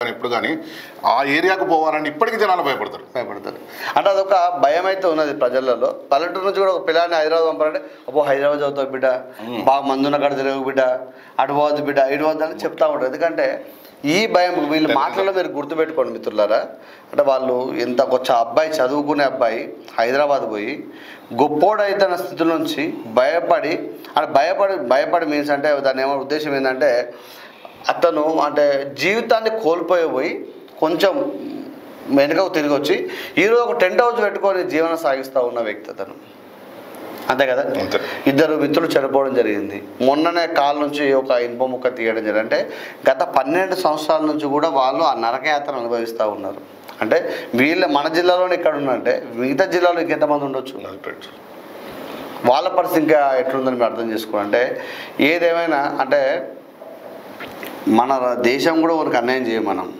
ఇప్పుడు కానీ ఆ ఏరియాకు పోవాలని ఇప్పటికీ జనాలు భయపడతారు. అంటే అదొక భయం అయితే ఉన్నది ప్రజలలో. పల్లెటూరు నుంచి కూడా ఒక పిల్లాన్ని హైదరాబాద్ పంపాలంటే అబ్బో హైదరాబాద్ చదువుతావు బిడ్డ, బాగా మందున్న కాడ తిరగవు బిడ్డ, అటు పోవద్దు బిడ్డ, ఇటు పోవద్దు అని చెప్తా ఉంటారు. ఎందుకంటే ఈ భయం వీళ్ళ మాటలలో మీరు గుర్తుపెట్టుకోండి మిత్రులారా. అంటే వాళ్ళు ఎంత కొంచెం అబ్బాయి చదువుకునే అబ్బాయి హైదరాబాద్ పోయి గొప్పోడైతున్న స్థితి నుంచి భయపడి మీన్స్ అంటే దాని ఏమో ఉద్దేశం ఏంటంటే అతను అంటే జీవితాన్ని కోల్పోయి కొంచెం వెనుకకు తిరిగి వచ్చి ఈరోజు ఒక టెంట్ హౌస్ పెట్టుకొని జీవనం సాగిస్తూ ఉన్న వ్యక్తి అతను. అంతే కదా. ఇద్దరు మిత్రులు చనిపోవడం జరిగింది. మొన్ననే కాల్ నుంచి ఒక ఇనుప ముక్క తీయడం జరిగింది. అంటే గత 12 సంవత్సరాల నుంచి కూడా వాళ్ళు ఆ నరకయాత్ర అనుభవిస్తూ ఉన్నారు. అంటే మన జిల్లాలోనే ఇక్కడ ఉన్నంటే మిగతా జిల్లాలో ఇంకెంతమంది ఉండొచ్చు. వాళ్ళ పరిస్థితి ఇంకా ఎట్లుందని మీరు అర్థం చేసుకోవాలంటే ఏదేమైనా అంటే మన దేశం కూడా మనకు అన్యాయం చేయం మనం.